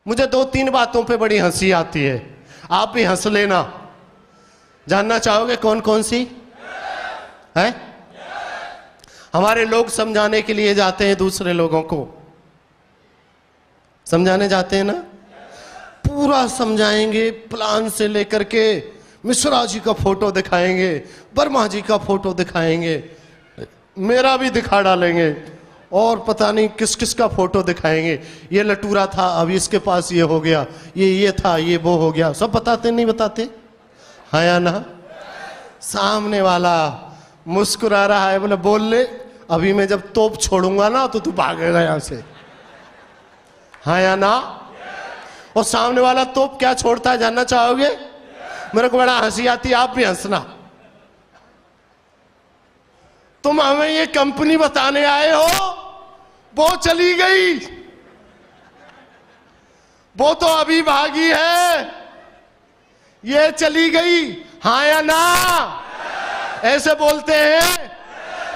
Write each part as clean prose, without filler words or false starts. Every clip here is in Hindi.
मुझे 2-3 बातों पे बड़ी हंसी आती है, आप भी हंस लेना। जानना चाहोगे कौन कौन सी है? हमारे लोग समझाने के लिए जाते हैं, दूसरे लोगों को समझाने जाते हैं ना, पूरा समझाएंगे, प्लान से लेकर के मिश्रा जी का फोटो दिखाएंगे, वर्मा जी का फोटो दिखाएंगे, मेरा भी दिखा डालेंगे, और पता नहीं किस किस का फोटो दिखाएंगे। ये लटूरा था, अभी इसके पास ये हो गया, ये था, ये वो हो गया, सब बताते नहीं बताते? हाँ या ना? सामने वाला मुस्कुरा रहा है, बोले बोल ले, अभी मैं जब तोप छोड़ूंगा ना तो तू भागेगा यहां से। हाँ या ना? और सामने वाला तोप क्या छोड़ता है जानना चाहोगे? मेरे को बड़ा हंसी आती है, आप भी हंसना। तुम हमें ये कंपनी बताने आए हो, वो चली गई, वो तो अभी भागी है, ये चली गई। हाँ या ना? ऐसे बोलते हैं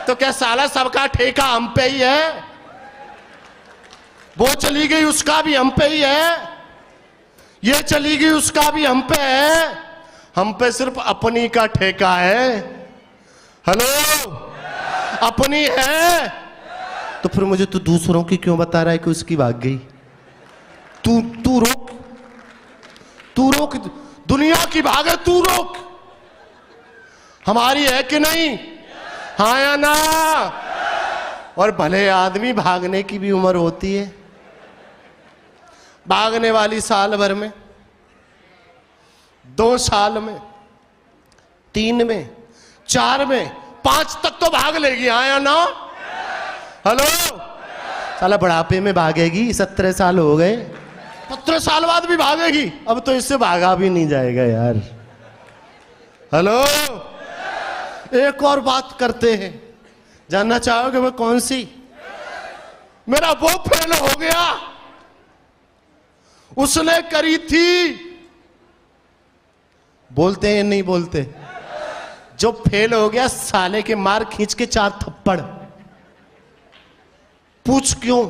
तो क्या साला सबका ठेका हम पे ही है? वो चली गई उसका भी हम पे ही है, ये चली गई उसका भी हम पे है, हम पे सिर्फ अपनी का ठेका है। हेलो, अपनी है तो फिर मुझे तो दूसरों की क्यों बता रहा है कि उसकी भाग गई? तू रोक, तू रोक, दुनिया की भागे तू रोक, हमारी है कि नहीं? हाँ या ना? और भले आदमी भागने की भी उम्र होती है, भागने वाली साल भर में, 2 साल में, 3 में, 4 में, 5 तक तो भाग लेगी। हाँ या ना? हेलो, साला बुढ़ापे में भागेगी, 17 साल हो गए, 17 साल बाद भी भागेगी, अब तो इससे भागा भी नहीं जाएगा यार। हेलो, एक और बात करते हैं, जानना चाहोगे वो कौन सी? मेरा वो फेल हो गया, उसने करी थी, बोलते हैं नहीं बोलते? जो फेल हो गया साले के मार खींच के 4 थप्पड़। पूछ क्यों?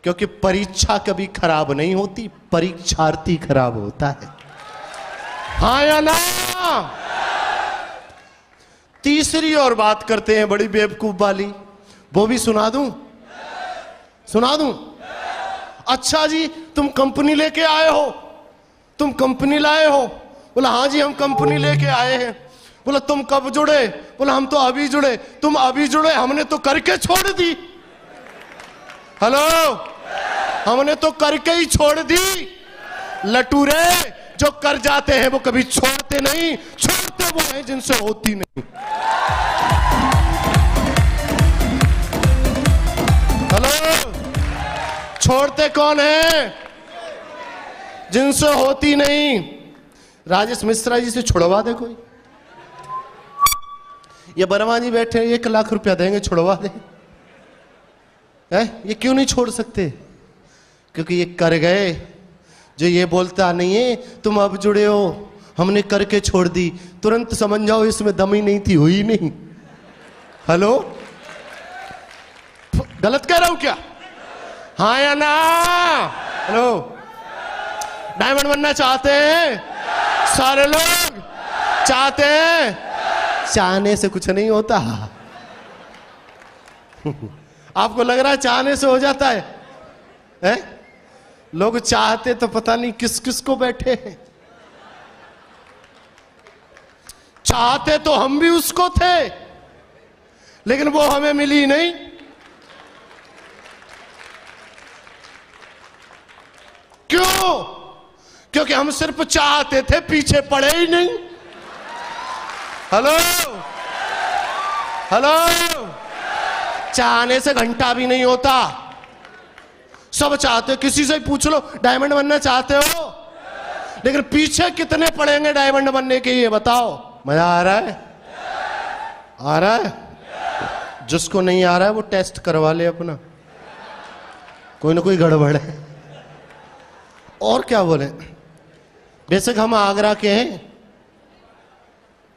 क्योंकि परीक्षा कभी खराब नहीं होती, परीक्षार्थी खराब होता है। हाँ या ना? तीसरी और बात करते हैं बड़ी बेवकूफ वाली, वो भी सुना दूं? सुना दूं? अच्छा जी, तुम कंपनी लेके आए हो, तुम कंपनी लाए हो? बोला हाँ जी हम कंपनी लेके आए हैं। बोला तुम कब जुड़े? बोला हम तो अभी जुड़े। तुम अभी जुड़े, हमने तो करके छोड़ दी। हेलो, हमने तो करके ही छोड़ दी। लटूरे जो कर जाते हैं वो कभी छोड़ते नहीं, छोड़ते वो हैं जिनसे होती नहीं। हेलो, छोड़ते कौन है? जिनसे होती नहीं। राजेश मिश्रा जी से छुड़वा दे कोई, ये वर्मा जी बैठे 1 लाख रुपया देंगे, छुड़वा दे। है ये क्यों नहीं छोड़ सकते? क्योंकि ये कर गए। जो ये बोलता नहीं है तुम अब जुड़े हो, हमने करके छोड़ दी, तुरंत समझ जाओ इसमें दम ही नहीं थी, हुई नहीं। हेलो, गलत कह रहा हूं क्या? हाँ या ना? हेलो, डायमंड बनना चाहते हैं सारे लोग? चाहते हैं? चाहने से कुछ नहीं होता। आपको लग रहा है चाहने से हो जाता है? हैं? लोग चाहते तो पता नहीं किस किस को बैठे हैं। चाहते तो हम भी उसको थे, लेकिन वो हमें मिली नहीं। क्यों? क्योंकि हम सिर्फ चाहते थे, पीछे पड़े ही नहीं। हेलो, हेलो, चाहने से घंटा भी नहीं होता। सब चाहते, किसी से पूछ लो डायमंड बनना चाहते हो, लेकिन पीछे कितने पड़ेंगे डायमंड बनने के, ये बताओ। मजा आ रहा है? आ रहा है? जिसको नहीं आ रहा है वो टेस्ट करवा ले अपना, कोई ना कोई गड़बड़ है। और क्या बोले, बेशक हम आगरा के हैं,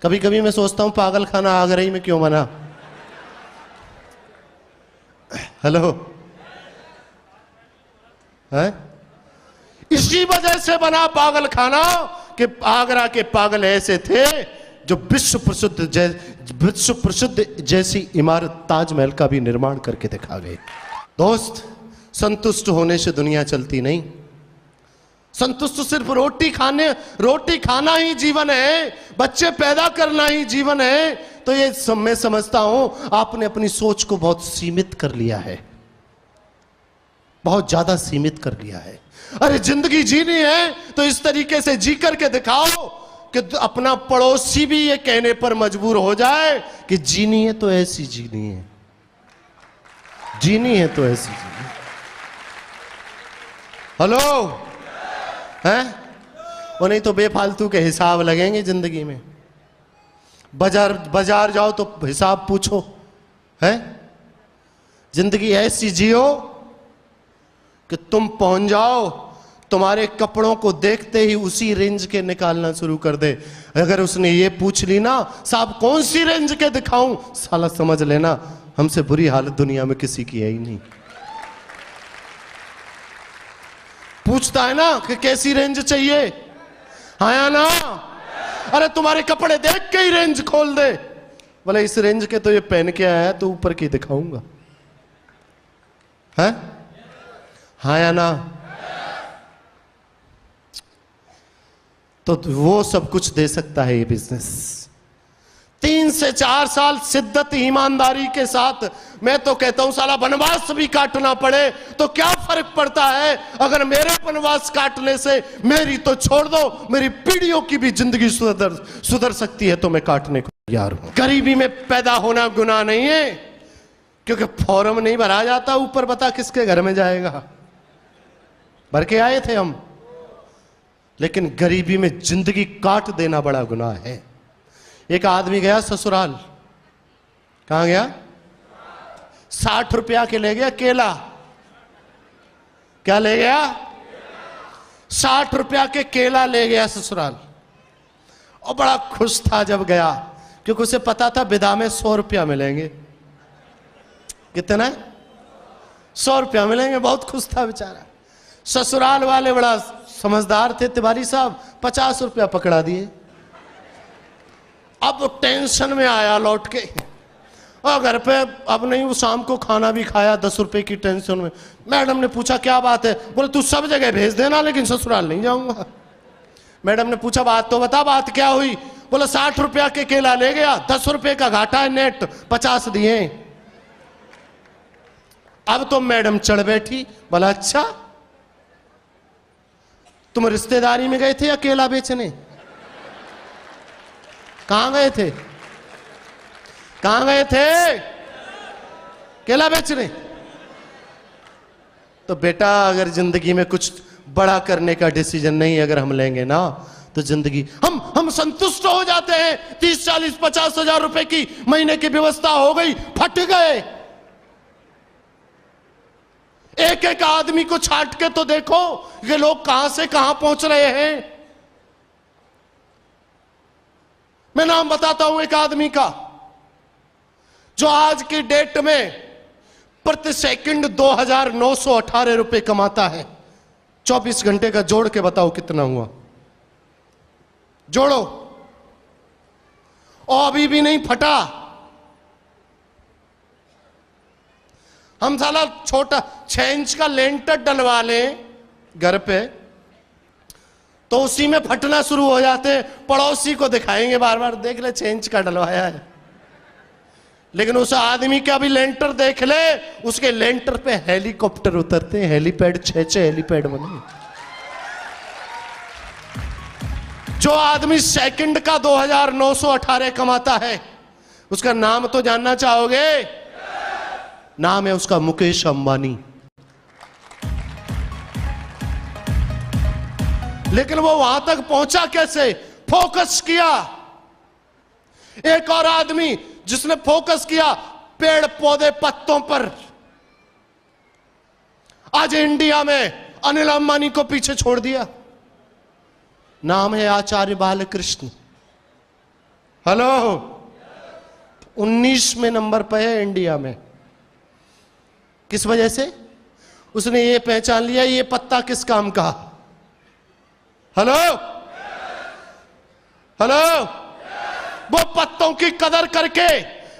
कभी कभी मैं सोचता हूं पागल खाना आगरा ही में क्यों बना। हेलो, है उसी वजह से बना पागल खाना कि आगरा के पागल ऐसे थे जो विश्व प्रसिद्ध जैसी इमारत ताजमहल का भी निर्माण करके दिखा गए। दोस्त, संतुष्ट होने से दुनिया चलती नहीं। संतुष्ट सिर्फ रोटी खाना ही जीवन है, बच्चे पैदा करना ही जीवन है। तो ये मैं समझता हूं आपने अपनी सोच को बहुत सीमित कर लिया है, बहुत ज्यादा सीमित कर लिया है। अरे जिंदगी जीनी है तो इस तरीके से जी करके दिखाओ कि अपना पड़ोसी भी ये कहने पर मजबूर हो जाए कि जीनी है तो ऐसी जीनी है, जीनी है तो ऐसी जीनी। हेलो हैं? वो नहीं तो बेफालतू के हिसाब लगेंगे जिंदगी में। बाजार जाओ तो हिसाब पूछो है। जिंदगी ऐसी जियो कि तुम पहुंच जाओ, तुम्हारे कपड़ों को देखते ही उसी रेंज के निकालना शुरू कर दे। अगर उसने ये पूछ ली ना साहब कौन सी रेंज के दिखाऊं, साला समझ लेना हमसे बुरी हालत दुनिया में किसी की है ही नहीं। पूछता है ना कि कैसी रेंज चाहिए, हाँ या ना? अरे तुम्हारे कपड़े देख के ही रेंज खोल दे, बोले इस रेंज के तो ये पहन के आया तो ऊपर की दिखाऊंगा, है हाँ या ना? तो वो सब कुछ दे सकता है ये बिजनेस। 3 से 4 साल शिद्दत ईमानदारी के साथ, मैं तो कहता हूं साला वनवास भी काटना पड़े तो क्या फर्क पड़ता है। अगर मेरे वनवास काटने से, मेरी तो छोड़ दो, मेरी पीढ़ियों की भी जिंदगी सुधर सकती है तो मैं काटने को तैयार हूं। गरीबी में पैदा होना गुनाह नहीं है, क्योंकि फॉर्म नहीं भरा जाता, ऊपर बता किसके घर में जाएगा, भर के आए थे हम। लेकिन गरीबी में जिंदगी काट देना बड़ा गुनाह है। एक आदमी गया ससुराल, कहां गया? 60 रुपया के ले गया केला। क्या ले गया? 60 रुपया के केला ले गया ससुराल, और बड़ा खुश था जब गया, क्योंकि उसे पता था विदा में 100 रुपया मिलेंगे। कितना? 100 रुपया मिलेंगे। बहुत खुश था बेचारा। ससुराल वाले बड़ा समझदार थे, तिवारी साहब 50 रुपया पकड़ा दिए। अब टेंशन में आया लौट के, और घर पे अब नहीं, वो शाम को खाना भी खाया 10 रुपए की टेंशन में। मैडम ने पूछा क्या बात है, बोले तू सब जगह भेज देना लेकिन ससुराल नहीं जाऊंगा। मैडम ने पूछा बात तो बता, बात क्या हुई? बोला 60 रुपया के केला ले गया, 10 रुपए का घाटा है, नेट 50 दिए। अब तो मैडम चढ़ बैठी, बोला अच्छा तुम रिश्तेदारी में गए थे या केला बेचने? कहां गए थे? कहां गए थे? केला बेचने। तो बेटा अगर जिंदगी में कुछ बड़ा करने का डिसीजन नहीं अगर हम लेंगे ना, तो जिंदगी हम संतुष्ट हो जाते हैं। 30, 40, 50 हजार रुपए की महीने की व्यवस्था हो गई, फट गए। एक एक आदमी को छांट के तो देखो कि लोग कहां से कहां पहुंच रहे हैं। मैं नाम बताता हूं एक आदमी का, जो आज की डेट में प्रति सेकंड 2918 रुपए कमाता है। 24 घंटे का जोड़ के बताओ कितना हुआ, जोड़ो। और अभी भी नहीं फटा। हम साला छोटा 6 इंच का लेंटर डलवा लें घर पे तो उसी में फटना शुरू हो जाते। पड़ोसी को दिखाएंगे बार बार, देख ले 6 इंच का डलवाया है। लेकिन उस आदमी का भी लेंटर देख ले, उसके लेंटर पे हेलीकॉप्टर उतरते हैं, हेलीपैड 6 हेलीपैड बने। जो आदमी सेकंड का 2918 कमाता है, उसका नाम तो जानना चाहोगे? नाम है उसका मुकेश अंबानी। लेकिन वो वहां तक पहुंचा कैसे? फोकस किया। एक और आदमी जिसने फोकस किया पेड़ पौधे पत्तों पर, आज इंडिया में अनिल अंबानी को पीछे छोड़ दिया। नाम है आचार्य बालकृष्ण। हेलो, 19वें नंबर पर है इंडिया में। किस वजह से? उसने ये पहचान लिया ये पत्ता किस काम का, हेलो हेलो। वो पत्तों की कदर करके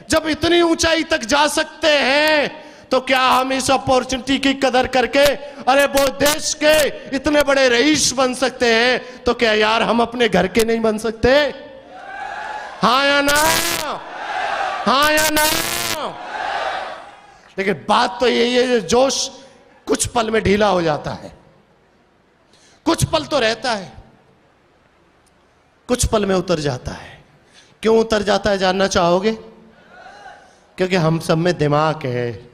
जब इतनी ऊंचाई तक जा सकते हैं तो क्या हम इस अपॉर्चुनिटी की कदर करके अरे वो देश के इतने बड़े रईस बन सकते हैं, तो क्या यार हम अपने घर के नहीं बन सकते? हाँ या ना? हाँ या ना? लेकिन बात तो यही है, जो जोश कुछ पल में ढीला हो जाता है। कुछ पल तो रहता है, कुछ पल में उतर जाता है। क्यों उतर जाता है जानना चाहोगे? क्योंकि हम सब में दिमाग है।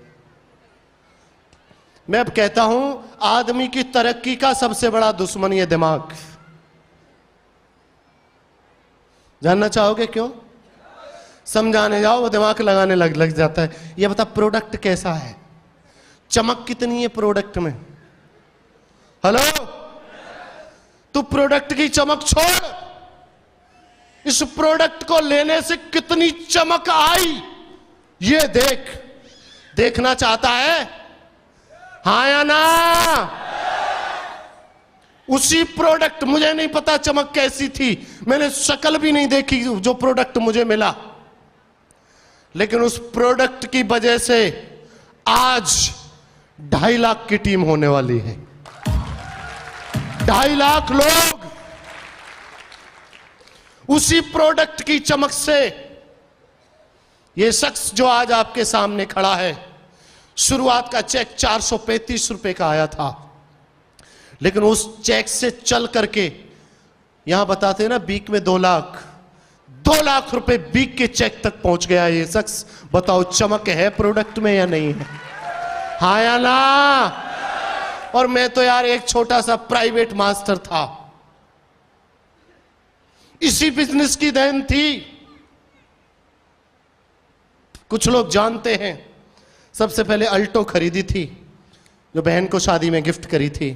मैं अब कहता हूं आदमी की तरक्की का सबसे बड़ा दुश्मन ये दिमाग। जानना चाहोगे क्यों? समझाने जाओ वो दिमाग लगाने लग जाता है। ये बता प्रोडक्ट कैसा है, चमक कितनी है प्रोडक्ट में? हेलो, तू प्रोडक्ट की चमक छोड़, इस प्रोडक्ट को लेने से कितनी चमक आई ये देख। देखना चाहता है? हाँ या ना? उसी प्रोडक्ट, मुझे नहीं पता चमक कैसी थी, मैंने शक्ल भी नहीं देखी जो प्रोडक्ट मुझे मिला, लेकिन उस प्रोडक्ट की वजह से आज 2.5 लाख की टीम होने वाली है। 2.5 लाख लोग उसी प्रोडक्ट की चमक से। ये शख्स जो आज आपके सामने खड़ा है, शुरुआत का चेक 435 रुपए का आया था, लेकिन उस चेक से चल करके यहां बताते हैं ना बीक में 2 लाख रुपए बीक के चेक तक पहुंच गया ये शख्स। बताओ चमक है प्रोडक्ट में या नहीं है? हाँ या ना? और मैं तो यार एक छोटा सा प्राइवेट मास्टर था, इसी बिजनेस की देन थी। कुछ लोग जानते हैं, सबसे पहले अल्टो खरीदी थी जो बहन को शादी में गिफ्ट करी थी,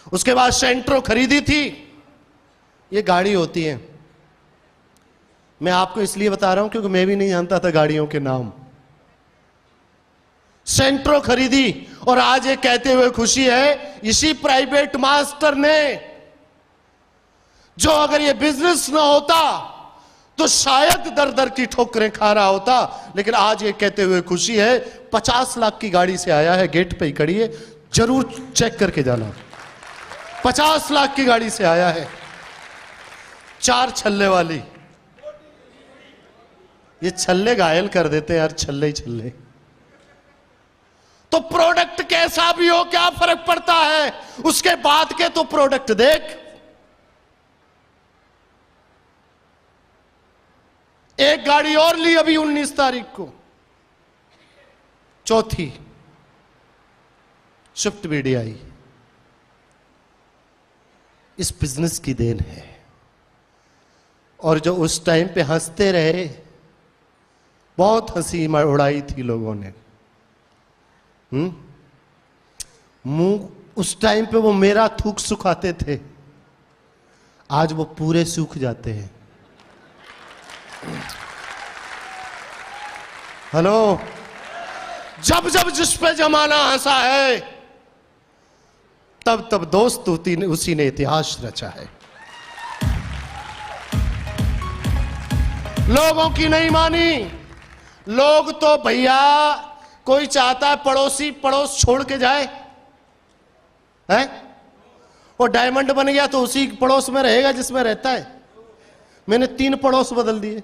उसके बाद सेंट्रो खरीदी थी। ये गाड़ी होती है। मैं आपको इसलिए बता रहा हूं क्योंकि मैं भी नहीं जानता था गाड़ियों के नाम। सेंट्रो खरीदी और आज ये कहते हुए खुशी है इसी प्राइवेट मास्टर ने, जो अगर ये बिजनेस ना होता तो शायद दर दर की ठोकरें खा रहा होता, लेकिन आज ये कहते हुए खुशी है 50 लाख की गाड़ी से आया है, गेट पे ही खड़ी है, जरूर चेक करके जाना। 50 लाख की गाड़ी से आया है, 4 छल्ले वाली। ये छल्ले घायल कर देते हैं यार, छल्ले ही छल्ले। तो प्रोडक्ट कैसा भी हो क्या फर्क पड़ता है, उसके बाद के तो प्रोडक्ट देख। एक गाड़ी और ली अभी 19 तारीख को, चौथी स्विफ्ट VDI। इस बिजनेस की देन है। और जो उस टाइम पे हंसते रहे, बहुत हंसी उड़ाई थी लोगों ने। मुंह उस टाइम पे वो मेरा थूक सुखाते थे, आज वो पूरे सूख जाते हैं। हेलो, जब जब जिस पे जमाना हंसा है, तब तब दोस्त उसी ने इतिहास रचा है। लोगों की नहीं मानी। लोग तो भैया, कोई चाहता है पड़ोसी पड़ोस छोड़ के जाए, है? वो डायमंड बन गया तो उसी पड़ोस में रहेगा जिसमें रहता है। मैंने 3 पड़ोस बदल दिए।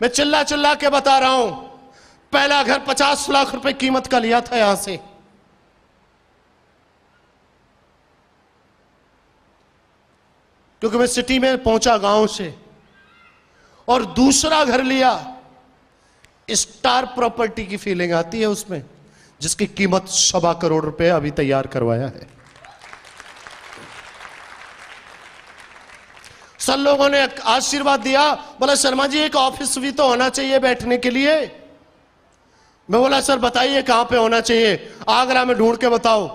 मैं चिल्ला चिल्ला के बता रहा हूं, पहला घर 50 लाख रुपए कीमत का लिया था यहां से, क्योंकि मैं सिटी में पहुंचा गांव से। और दूसरा घर लिया, स्टार प्रॉपर्टी की फीलिंग आती है उसमें, जिसकी कीमत 1.25 करोड़ रुपए अभी तैयार करवाया है। सब लोगों ने आशीर्वाद दिया, बोला शर्मा जी एक ऑफिस भी तो होना चाहिए बैठने के लिए। मैं बोला सर बताइए कहां पे होना चाहिए? आगरा में ढूंढ के बताओ।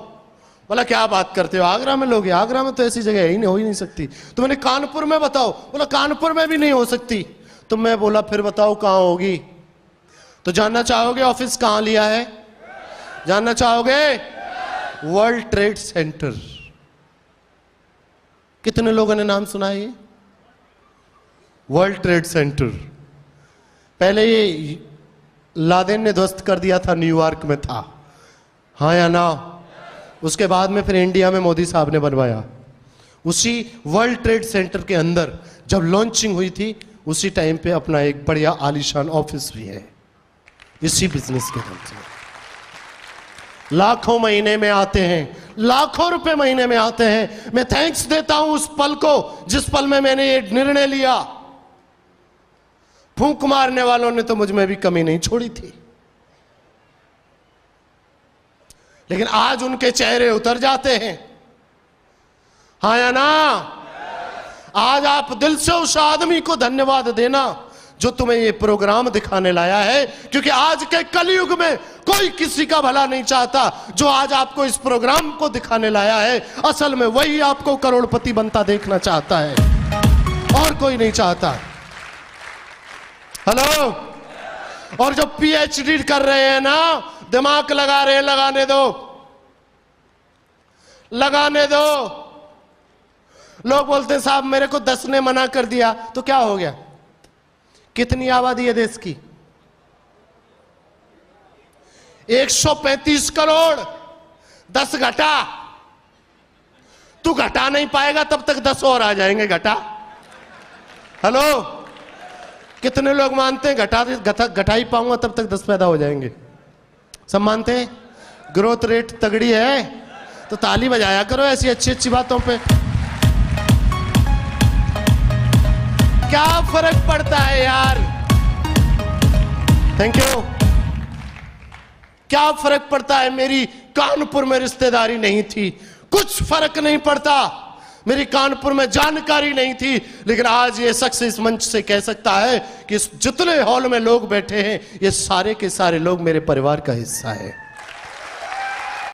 बोला क्या बात करते हो, आगरा में लोगे? आगरा में तो ऐसी जगह ही नहीं, हो ही नहीं सकती। तो मैंने कानपुर में बताओ। बोला कानपुर में भी नहीं हो सकती। तो मैं बोला फिर बताओ कहां होगी? तो जानना चाहोगे ऑफिस कहां लिया है? जानना चाहोगे? World trade centre. कितने लोगों ने नाम सुना है ये? World trade centre. पहले ये लादेन ने ध्वस्त कर दिया था, न्यूयॉर्क में था, हाँ या ना? उसके बाद में फिर इंडिया में मोदी साहब ने बनवाया। उसी वर्ल्ड ट्रेड सेंटर के अंदर जब लॉन्चिंग हुई थी, उसी टाइम पे अपना एक बढ़िया आलीशान ऑफिस भी है। इसी बिजनेस के दम से लाखों महीने में आते हैं, लाखों रुपए महीने में आते हैं। मैं थैंक्स देता हूं उस पल को जिस पल में मैंने ये निर्णय लिया। फूंक मारने वालों ने तो मुझ में भी कमी नहीं छोड़ी थी, लेकिन आज उनके चेहरे उतर जाते हैं, हाँ या ना? आज आप दिल से उस आदमी को धन्यवाद देना जो तुम्हें ये प्रोग्राम दिखाने लाया है, क्योंकि आज के कलयुग में कोई किसी का भला नहीं चाहता। जो आज आपको इस प्रोग्राम को दिखाने लाया है, असल में वही आपको करोड़पति बनता देखना चाहता है, और कोई नहीं चाहता। हेलो? और जो पीएचडी कर रहे हैं ना, दिमाग लगा रहे हैं, लगाने दो, लगाने दो। लोग बोलते हैं साहब मेरे को 10 ने मना कर दिया, तो क्या हो गया? कितनी आबादी है देश की? 135 करोड़। 10 घटा, तू घटा नहीं पाएगा तब तक 10 और आ जाएंगे। घटा। हेलो? कितने लोग मानते हैं घटा ही पाऊंगा तब तक 10 पैदा हो जाएंगे? सब मानते हैं? ग्रोथ रेट तगड़ी है तो ताली बजाया करो ऐसी अच्छी अच्छी बातों पे। क्या फर्क पड़ता है यार? Thank you. क्या फर्क पड़ता है? मेरी कानपुर में रिश्तेदारी नहीं थी, कुछ फर्क नहीं पड़ता। मेरी कानपुर में जानकारी नहीं थी, लेकिन आज ये शख्स इस मंच से कह सकता है कि इस जितने हॉल में लोग बैठे हैं, ये सारे के सारे लोग मेरे परिवार का हिस्सा है।